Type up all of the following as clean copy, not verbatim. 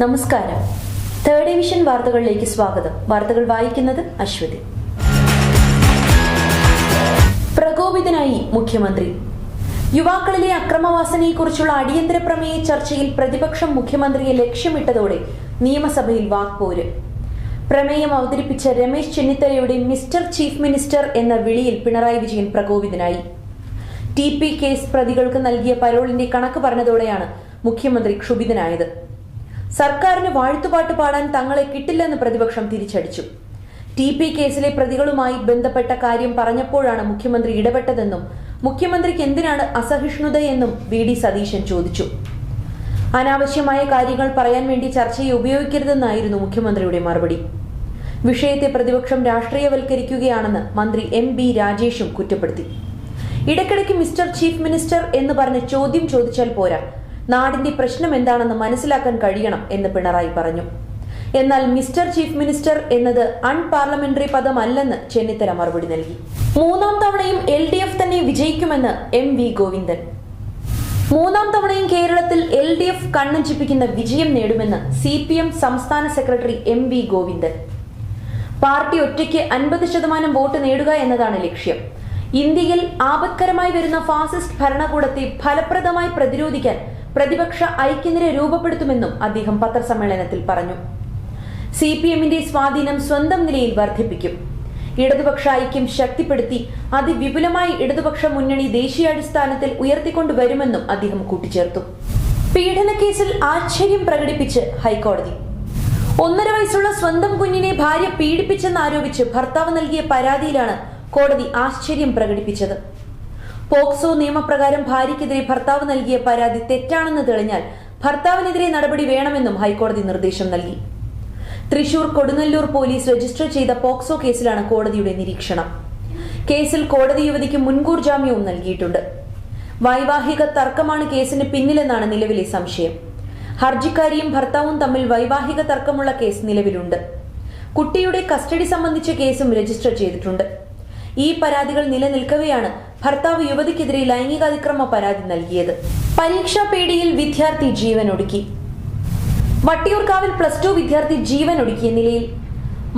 നമസ്കാരം. Third division വാർത്തകളിലേക്ക് സ്വാഗതം. വാർത്തകൾ വായിക്കുന്നത് അശ്വതി. പ്രകോപിതനായി മുഖ്യമന്ത്രി. യുവാക്കളിലെ അക്രമവാസനയെക്കുറിച്ചുള്ള അടിയന്തര പ്രമേയ ചർച്ചയിൽ പ്രതിപക്ഷം മുഖ്യമന്ത്രിയെ ലക്ഷ്യമിട്ടതോടെ നിയമസഭയിൽ വാക്പോര്. പ്രമേയം അവതരിപ്പിച്ച രമേശ് ചെന്നിത്തലയുടെ മിസ്റ്റർ ചീഫ് മിനിസ്റ്റർ എന്ന വിളിയിൽ പിണറായി വിജയൻ പ്രകോപിതനായി. TP കേസ് പ്രതികൾക്ക് നൽകിയ പരോളിന്റെ കണക്ക് പറഞ്ഞതോടെയാണ് മുഖ്യമന്ത്രി ക്ഷുഭിതനായത്. സർക്കാരിന് വാഴ്ത്തുപാട്ട് പാടാൻ തങ്ങളെ കിട്ടില്ലെന്ന് പ്രതിപക്ഷം തിരിച്ചടിച്ചു. TP കേസിലെ പ്രതികളുമായി ബന്ധപ്പെട്ട കാര്യം പറഞ്ഞപ്പോഴാണ് മുഖ്യമന്ത്രി ഇടപെട്ടതെന്നും മുഖ്യമന്ത്രിക്ക് എന്തിനാണ് അസഹിഷ്ണുതയെന്നും VD സതീശൻ ചോദിച്ചു. അനാവശ്യമായ കാര്യങ്ങൾ പറയാൻ വേണ്ടി ചർച്ചയെ ഉപയോഗിക്കരുതെന്നായിരുന്നു മുഖ്യമന്ത്രിയുടെ മറുപടി. വിഷയത്തെ പ്രതിപക്ഷം രാഷ്ട്രീയവൽക്കരിക്കുകയാണെന്ന് മന്ത്രി MB രാജേഷും കുറ്റപ്പെടുത്തി. ഇടയ്ക്കിടയ്ക്ക് മിസ്റ്റർ ചീഫ് മിനിസ്റ്റർ എന്ന് പറഞ്ഞ് ചോദ്യം ചോദിച്ചാൽ പോരാ, നാടിന്റെ പ്രശ്നം എന്താണെന്ന് മനസ്സിലാക്കാൻ കഴിയണം എന്ന് പിണറായി പറഞ്ഞു. എന്നാൽ മിസ്റ്റർ ചീഫ് മിനിസ്റ്റർ എന്നത് അൺപാർലമെന്ററി പദമല്ലെന്ന് ചെന്നിത്തല മറുപടി നൽകി. മൂന്നാം തവണയും LDF തന്നെ വിജയിക്കുമെന്ന് MV ഗോവിന്ദൻ. മൂന്നാം തവണയും കേരളത്തിൽ LDF കണ്ണഞ്ചിപ്പിക്കുന്ന വിജയം നേടുമെന്ന് CPM സംസ്ഥാന സെക്രട്ടറി MV ഗോവിന്ദൻ. പാർട്ടി ഒറ്റയ്ക്ക് 50% വോട്ട് നേടുക എന്നതാണ് ലക്ഷ്യം. ഇന്ത്യയിൽ ആപത്കരമായി വരുന്ന ഫാസിസ്റ്റ് ഭരണകൂടത്തെ ഫലപ്രദമായി പ്രതിരോധിക്കാൻ പ്രതിപക്ഷ ഐക്യനിര രൂപപ്പെടുത്തുമെന്നും അദ്ദേഹം പത്രസമ്മേളനത്തിൽ പറഞ്ഞു. CPMന്റെ സ്വാധീനം സ്വന്തം നിലയിൽ വർദ്ധിപ്പിക്കും. ഇടതുപക്ഷ ഐക്യം ശക്തിപ്പെടുത്തി അതിവിപുലമായി ഇടതുപക്ഷ മുന്നണി ദേശീയാടിസ്ഥാനത്തിൽ ഉയർത്തിക്കൊണ്ടുവരുമെന്നും അദ്ദേഹം കൂട്ടിച്ചേർത്തു. പീഡനക്കേസിൽ ആശ്ചര്യം പ്രകടിപ്പിച്ച് ഹൈക്കോടതി. 1.5 വയസ്സുള്ള സ്വന്തം കുഞ്ഞിനെ ഭാര്യ പീഡിപ്പിച്ചെന്നാരോപിച്ച് ഭർത്താവ് നൽകിയ പരാതിയിലാണ് കോടതി ആശ്ചര്യം പ്രകടിപ്പിച്ചത്. പോക്സോ നിയമപ്രകാരം ഭാര്യയ്ക്കെതിരെ ഭർത്താവ് നൽകിയ പരാതി തെറ്റാണെന്ന് തെളിഞ്ഞാൽ ഭർത്താവിനെതിരെ നടപടി വേണമെന്നും ഹൈക്കോടതി നിർദ്ദേശം നൽകി. തൃശൂർ കൊടുങ്ങല്ലൂർ പോലീസ് രജിസ്റ്റർ ചെയ്ത പോക്സോ കേസിലാണ് കോടതിയുടെ നിരീക്ഷണം. കേസിൽ കോടതി യുവതിക്ക് മുൻകൂർ ജാമ്യവും നൽകിയിട്ടുണ്ട്. വൈവാഹിക തർക്കമാണ് കേസിന് പിന്നിലെന്നാണ് നിലവിലെ സംശയം. ഹർജിക്കാരിയും ഭർത്താവും തമ്മിൽ വൈവാഹിക തർക്കമുള്ള കേസ് നിലവിലുണ്ട്. കുട്ടിയുടെ കസ്റ്റഡി സംബന്ധിച്ച കേസും രജിസ്റ്റർ ചെയ്തിട്ടുണ്ട്. ഈ പരാതികൾ നിലനിൽക്കവെയാണ് ഭർത്താവ് യുവതിക്കെതിരെ ലൈംഗികാതിക്രമ പരാതി നൽകിയത്. പരീക്ഷാ പേടിയിൽ വിദ്യാർത്ഥി ജീവനൊടുക്കി. വട്ടിയൂർക്കാവിൽ +2 വിദ്യാർത്ഥി ജീവനൊടുക്കിയ നിലയിൽ.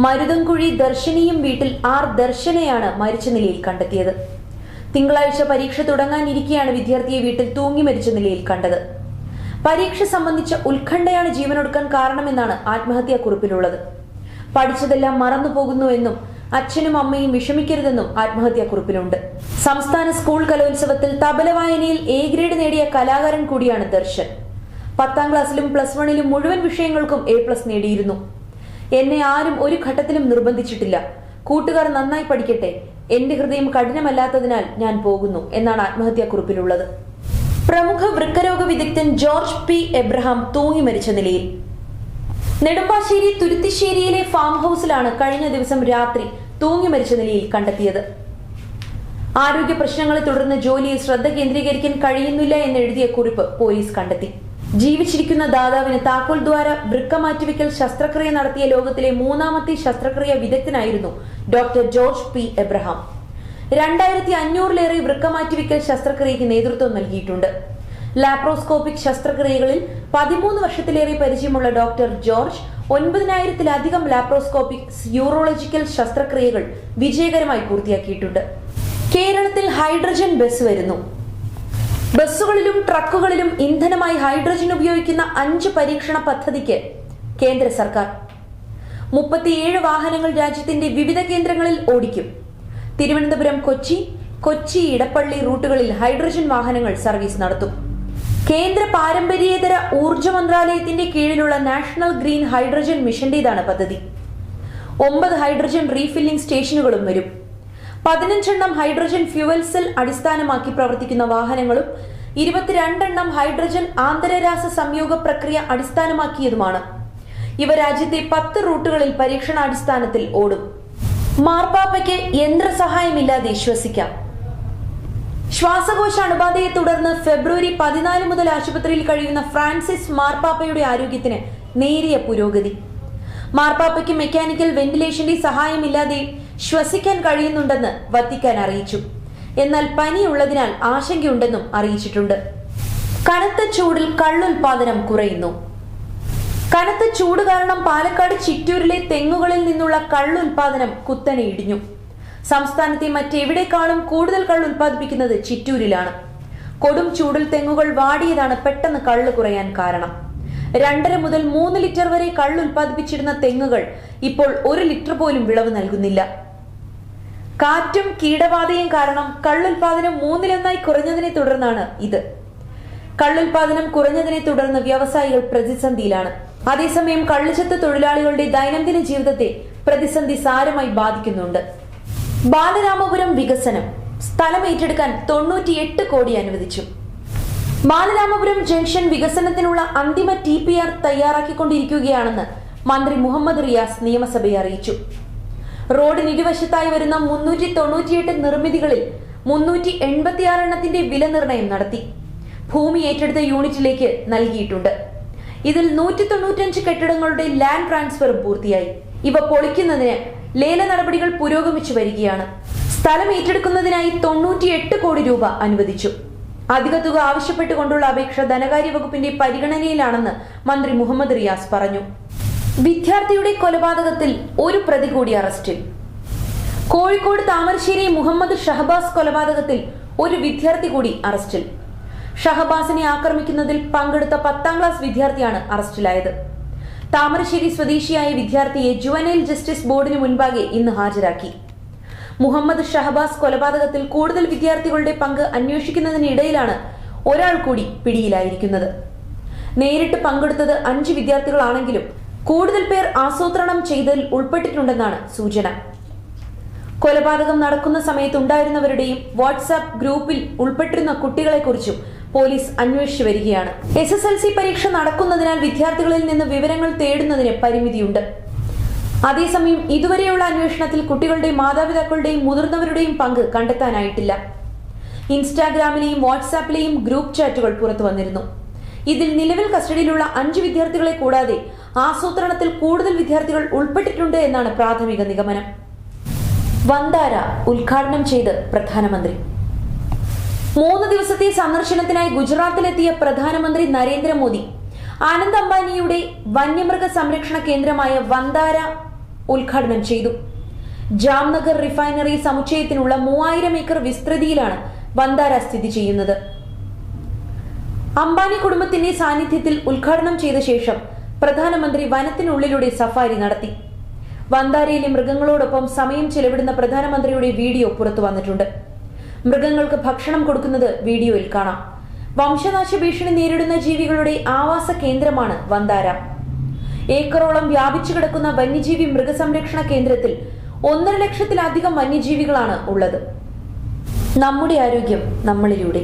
മരുതൻകുഴി ദർശനിയും വീട്ടിൽ R ദർശനയാണ് മരിച്ച നിലയിൽ കണ്ടെത്തിയത്. തിങ്കളാഴ്ച പരീക്ഷ തുടങ്ങാനിരിക്കെയാണ് വിദ്യാർത്ഥിയെ വീട്ടിൽ തൂങ്ങി മരിച്ച നിലയിൽ കണ്ടത്. പരീക്ഷ സംബന്ധിച്ച ഉത്കണ്ഠയാണ് ജീവനൊടുക്കാൻ കാരണമെന്നാണ് ആത്മഹത്യാക്കുറിപ്പിലുള്ളത്. പഠിച്ചതെല്ലാം മറന്നുപോകുന്നുവെന്നും അച്ഛനും അമ്മയും വിഷമിക്കരുതെന്നും ആത്മഹത്യാക്കുറിപ്പിലുണ്ട്. സംസ്ഥാന സ്കൂൾ കലോത്സവത്തിൽ തബല വായനയിൽ A ഗ്രേഡ് നേടിയ കലാകാരൻ കൂടിയാണ് ദർശൻ. 10ാം ക്ലാസ്സിലും +1ലും മുഴുവൻ വിഷയങ്ങൾക്കും A+ നേടിയിരുന്നു. എന്നെ ആരും ഒരു ഘട്ടത്തിലും നിർബന്ധിച്ചിട്ടില്ല. കൂട്ടുകാർ നന്നായി പഠിക്കട്ടെ, എന്റെ ഹൃദയം കഠിനമല്ലാത്തതിനാൽ ഞാൻ പോകുന്നു എന്നാണ് ആത്മഹത്യാക്കുറിപ്പിലുള്ളത്. പ്രമുഖ വൃക്കരോഗ വിദഗ്ധൻ ജോർജ് P. എബ്രഹാം തൂങ്ങി മരിച്ച നിലയിൽ. നെടുമ്പാശ്ശേരി തുരുത്തിശ്ശേരിയിലെ ഫാം ഹൌസിലാണ് കഴിഞ്ഞ ദിവസം രാത്രി തൂങ്ങി മരിച്ച നിലയിൽ കണ്ടെത്തിയത്. ആരോഗ്യ പ്രശ്നങ്ങളെ തുടർന്ന് ജോലിയിൽ ശ്രദ്ധ കേന്ദ്രീകരിക്കാൻ കഴിയുന്നില്ല എന്നെഴുതിയ കുറിപ്പ് പോലീസ് കണ്ടെത്തി. ജീവിച്ചിരിക്കുന്ന ദാതാവിന് താക്കോൽ ദ്വാര വൃക്ക മാറ്റിവെക്കൽ ശസ്ത്രക്രിയ നടത്തിയ ലോകത്തിലെ 3ാമത്തെ ശസ്ത്രക്രിയ വിദഗ്ധനായിരുന്നു ഡോക്ടർ ജോർജ് P. എബ്രഹാം. 2500-ലേറെ വൃക്ക മാറ്റിവെക്കൽ ശസ്ത്രക്രിയയ്ക്ക് നേതൃത്വം നൽകിയിട്ടുണ്ട്. ലാപ്രോസ്കോപ്പിക് ശസ്ത്രക്രിയകളിൽ 13 വർഷത്തിലേറെ പരിചയമുള്ള ഡോക്ടർ ജോർജ് 9000-ത്തിലധികം ലാപ്രോസ്കോപ്പിക് യൂറോളജിക്കൽ ശസ്ത്രക്രിയകൾ വിജയകരമായി പൂർത്തിയാക്കിയിട്ടുണ്ട്. കേരളത്തിൽ ഹൈഡ്രജൻ ബസ് വരുന്നു. ബസ്സുകളിലും ട്രക്കുകളിലും ഇന്ധനമായി ഹൈഡ്രജൻ ഉപയോഗിക്കുന്ന 5 പരീക്ഷണ പദ്ധതിക്ക് കേന്ദ്ര സർക്കാർ. 37 വാഹനങ്ങൾ രാജ്യത്തിന്റെ വിവിധ കേന്ദ്രങ്ങളിൽ ഓടിക്കും. തിരുവനന്തപുരം കൊച്ചി ഇടപ്പള്ളി റൂട്ടുകളിൽ ഹൈഡ്രജൻ വാഹനങ്ങൾ സർവീസ് നടത്തും. കേന്ദ്ര പാരമ്പര്യേതര ഊർജ മന്ത്രാലയത്തിന്റെ കീഴിലുള്ള നാഷണൽ ഗ്രീൻ ഹൈഡ്രജൻ മിഷന്റേതാണ് പദ്ധതി. 9 ഹൈഡ്രജൻ റീഫില്ലിംഗ് സ്റ്റേഷനുകളും വരും. 15 എണ്ണം ഹൈഡ്രജൻ ഫ്യൂവൽ സെൽ അടിസ്ഥാനമാക്കി പ്രവർത്തിക്കുന്ന വാഹനങ്ങളും 22 എണ്ണം ഹൈഡ്രജൻ ആന്തരരാസ സംയോഗ പ്രക്രിയ അടിസ്ഥാനമാക്കിയതുമാണ്. ഇവ രാജ്യത്തെ 10 റൂട്ടുകളിൽ പരീക്ഷണാടിസ്ഥാനത്തിൽ ഓടും. മാർപ്പാപ്പയ്ക്ക് യന്ത്രസഹായമില്ലാതെ ശ്വസിക്കാം. ശ്വാസകോശ അണുബാധയെ തുടർന്ന് ഫെബ്രുവരി 14 മുതൽ ആശുപത്രിയിൽ കഴിയുന്ന ഫ്രാൻസിസ് മാർപ്പാപ്പയുടെ ആരോഗ്യത്തിന് നേരിയ പുരോഗതി. മാർപ്പാപ്പയ്ക്ക് മെക്കാനിക്കൽ വെന്റിലേഷന്റെ സഹായമില്ലാതെ ശ്വസിക്കാൻ കഴിയുന്നുണ്ടെന്ന് വത്തിക്കാൻ അറിയിച്ചു. എന്നാൽ പനിയുള്ളതിനാൽ ആശങ്കയുണ്ടെന്നും അറിയിച്ചിട്ടുണ്ട്. കനത്ത ചൂടിൽ കള്ളുൽപാദനം കുറയുന്നു. കനത്ത ചൂട് കാരണം പാലക്കാട് ചിറ്റൂരിലെ തെങ്ങുകളിൽ നിന്നുള്ള കള്ളുൽപാദനം കുത്തനെ ഇടിഞ്ഞു. സംസ്ഥാനത്തെ മറ്റെവിടേക്കാളും കൂടുതൽ കള്ള് ഉൽപ്പാദിപ്പിക്കുന്നത് ചിറ്റൂരിലാണ്. കൊടും ചൂടിൽ തെങ്ങുകൾ വാടിയതാണ് പെട്ടെന്ന് കള്ള് കുറയാൻ കാരണം. 2.5 മുതൽ 3 ലിറ്റർ വരെ കള്ള് ഉൽപ്പാദിപ്പിച്ചിരുന്ന തെങ്ങുകൾ ഇപ്പോൾ 1 ലിറ്റർ പോലും വിളവ് നൽകുന്നില്ല. കാറ്റും കീടബാധയും കാരണം കള്ളുൽപാദനം 3-1 കുറഞ്ഞതിനെ തുടർന്നാണ് ഇത്. കള്ളുൽപാദനം കുറഞ്ഞതിനെ തുടർന്ന് വ്യവസായികൾ പ്രതിസന്ധിയിലാണ്. അതേസമയം കള്ളുചെത്ത് തൊഴിലാളികളുടെ ദൈനംദിന ജീവിതത്തെ പ്രതിസന്ധി സാരമായി ബാധിക്കുന്നുണ്ട്. ബാലരാമപുരം വികസനം സ്ഥലം ഏറ്റെടുക്കാൻ 98 കോടി അനുവദിച്ചു. ബാലരാമപുരം ജംഗ്ഷൻ വികസനത്തിനുള്ള അന്തിമ TPR തയ്യാറാക്കിക്കൊണ്ടിരിക്കുകയാണെന്ന് മന്ത്രി മുഹമ്മദ് റിയാസ് നിയമസഭയെ അറിയിച്ചു. റോഡിന് ഇരുവശത്തായി വരുന്ന 398 നിർമ്മിതികളിൽ 386 എണ്ണത്തിന്റെ വില നിർണയം നടത്തി. ഭൂമി ഏറ്റെടുത്ത യൂണിറ്റിലേക്ക് നൽകിയിട്ടുണ്ട്. ഇതിൽ 195 കെട്ടിടങ്ങളുടെ ലാൻഡ് ട്രാൻസ്ഫറും പൂർത്തിയായി. ഇവ പൊളിക്കുന്നതിന് ലേല നടപടികൾ പുരോഗമിച്ചു വരികയാണ്. സ്ഥലം ഏറ്റെടുക്കുന്നതിനായി 98 കോടി രൂപ അനുവദിച്ചു. അധിക തുക ആവശ്യപ്പെട്ടുകൊണ്ടുള്ള അപേക്ഷ ധനകാര്യ വകുപ്പിന്റെ പരിഗണനയിലാണെന്ന് മന്ത്രി മുഹമ്മദ് റിയാസ് പറഞ്ഞു. വിദ്യാർത്ഥിയുടെ കൊലപാതകത്തിൽ ഒരു പ്രതി കൂടി അറസ്റ്റിൽ. കോഴിക്കോട് താമരശ്ശേരി മുഹമ്മദ് ഷഹബാസ് കൊലപാതകത്തിൽ ഒരു വിദ്യാർത്ഥി കൂടി അറസ്റ്റിൽ. ഷഹബാസിനെ ആക്രമിക്കുന്നതിൽ പങ്കെടുത്ത 10ാം ക്ലാസ് വിദ്യാർത്ഥിയാണ് അറസ്റ്റിലായത്. താമരശ്ശേരി സ്വദേശിയായ വിദ്യാർത്ഥിയെ ജുവനൈൽ ജസ്റ്റിസ് ബോർഡിന് മുൻപാകെ ഇന്ന് ഹാജരാക്കി. മുഹമ്മദ് ഷഹബാസ് കൊലപാതകത്തിൽ കൂടുതൽ വിദ്യാർത്ഥികളുടെ പങ്ക് അന്വേഷിക്കുന്നതിനിടയിലാണ് ഒരാൾ കൂടി പിടിയിലായിരിക്കുന്നത്. നേരിട്ട് പങ്കെടുത്തത് 5 വിദ്യാർത്ഥികളാണെങ്കിലും കൂടുതൽ പേർ ആസൂത്രണം ചെയ്തതിൽ ഉൾപ്പെട്ടിട്ടുണ്ടെന്നാണ് സൂചന. കൊലപാതകം നടക്കുന്ന സമയത്തുണ്ടായിരുന്നവരുടെയും വാട്സാപ്പ് ഗ്രൂപ്പിൽ ഉൾപ്പെട്ടിരുന്ന കുട്ടികളെക്കുറിച്ചും പോലീസ് അന്വേഷിച്ചു വരികയാണ്. SSLC പരീക്ഷ നടക്കുന്നതിനാൽ വിദ്യാർത്ഥികളിൽ നിന്ന് വിവരങ്ങൾ തേടുന്നതിന് പരിമിതിയുണ്ട്. അതേസമയം ഇതുവരെയുള്ള അന്വേഷണത്തിൽ കുട്ടികളുടെ മാതാപിതാക്കളുടെയും മുതിർന്നവരുടെയും പങ്ക് കണ്ടെത്താനായിട്ടില്ല. ഇൻസ്റ്റാഗ്രാമിലെയും വാട്സാപ്പിലെയും ഗ്രൂപ്പ് ചാറ്റുകൾ പുറത്തു വന്നിരുന്നു. ഇതിൽ നിലവിൽ കസ്റ്റഡിയിലുള്ള 5 വിദ്യാർത്ഥികളെ കൂടാതെ ആസൂത്രണത്തിൽ കൂടുതൽ വിദ്യാർത്ഥികൾ ഉൾപ്പെട്ടിട്ടുണ്ട് എന്നാണ് പ്രാഥമിക നിഗമനം. വന്താര ഉദ്ഘാടനം ചെയ്ത് പ്രധാനമന്ത്രി. 3 ദിവസത്തെ സന്ദർശനത്തിനായി ഗുജറാത്തിലെത്തിയ പ്രധാനമന്ത്രി നരേന്ദ്രമോദി ആനന്ദ് അംബാനിയുടെ വന്യമൃഗ സംരക്ഷണ കേന്ദ്രമായ വന്താര ഉദ്ഘാടനം ചെയ്തു. ജാംനഗർ റിഫൈനറി സമുച്ചയത്തിനുള്ള 3000 ഏക്കർ വിസ്തൃതിയിലാണ് വന്താര സ്ഥിതി ചെയ്യുന്നത്. അംബാനി കുടുംബത്തിന്റെ സാന്നിധ്യത്തിൽ ഉദ്ഘാടനം ചെയ്ത ശേഷം പ്രധാനമന്ത്രി വനത്തിനുള്ളിലൂടെ സഫാരി നടത്തി. വന്താരയിലെ മൃഗങ്ങളോടൊപ്പം സമയം ചെലവിടുന്ന പ്രധാനമന്ത്രിയുടെ വീഡിയോ പുറത്തു വന്നിട്ടുണ്ട്. മൃഗങ്ങൾക്ക് ഭക്ഷണം കൊടുക്കുന്നത് വീഡിയോയിൽ കാണാം. വംശനാശ ഭീഷണി നേരിടുന്ന ജീവികളുടെ ആവാസ കേന്ദ്രമാണ് വന്താര. ഏക്കറോളം വ്യാപിച്ചു കിടക്കുന്ന വന്യജീവി മൃഗസംരക്ഷണ കേന്ദ്രത്തിൽ 1.5 ലക്ഷത്തിലധികം വന്യജീവികളാണ് ഉള്ളത്. നമ്മുടെ ആരോഗ്യം നമ്മളിലൂടെ.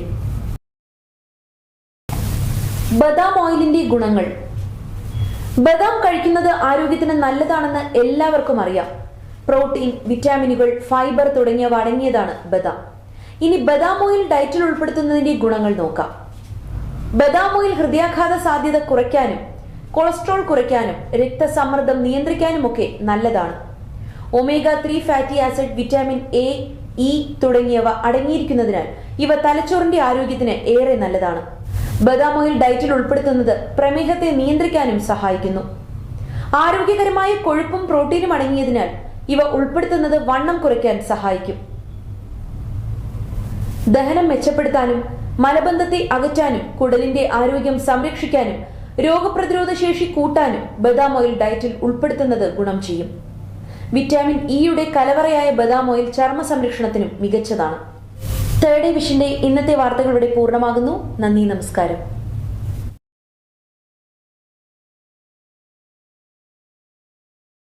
ബദാം ഓയിലിന്റെ ഗുണങ്ങൾ. ബദാം കഴിക്കുന്നത് ആരോഗ്യത്തിന് നല്ലതാണെന്ന് എല്ലാവർക്കും അറിയാം. പ്രോട്ടീൻ, വിറ്റാമിനുകൾ, ഫൈബർ തുടങ്ങിയവ അടങ്ങിയതാണ് ബദാം. ഇനി ബദാം ഓയിൽ ഡയറ്റിൽ ഉൾപ്പെടുത്തുന്നതിന്റെ ഗുണങ്ങൾ നോക്കാം. ബദാം ഓയിൽ ഹൃദയാഘാത സാധ്യത കുറയ്ക്കാനും കൊളസ്ട്രോൾ കുറയ്ക്കാനും രക്തസമ്മർദ്ദം നിയന്ത്രിക്കാനുമൊക്കെ നല്ലതാണ്. Omega three fatty acid, vitamin A, E തുടങ്ങിയവ അടങ്ങിയിരിക്കുന്നതിനാൽ ഇവ തലച്ചോറിന്റെ ആരോഗ്യത്തിന് ഏറെ നല്ലതാണ്. ബദാം ഓയിൽ ഡയറ്റിൽ ഉൾപ്പെടുത്തുന്നത് പ്രമേഹത്തെ നിയന്ത്രിക്കാനും സഹായിക്കുന്നു. ആരോഗ്യകരമായ കൊഴുപ്പും പ്രോട്ടീനും അടങ്ങിയതിനാൽ ഇവ ഉൾപ്പെടുത്തുന്നത് വണ്ണം കുറയ്ക്കാൻ സഹായിക്കും. ദഹനം മെച്ചപ്പെടുത്താനും മലബന്ധത്തെ അകറ്റാനും കുടലിന്റെ ആരോഗ്യം സംരക്ഷിക്കാനും രോഗപ്രതിരോധ ശേഷി കൂട്ടാനും ബദാം ഓയിൽ ഡയറ്റിൽ ഉൾപ്പെടുത്തുന്നത് ഗുണം ചെയ്യും. വിറ്റാമിൻ ഇയുടെ കലവറയായ ബദാം ഓയിൽ ചർമ്മ സംരക്ഷണത്തിനും മികച്ചതാണ്. തേർഡ് വിഷന്റെ ഇന്നത്തെ വാർത്തകൾ ഇവിടെ പൂർണ്ണമാകുന്നു. നന്ദി, നമസ്കാരം.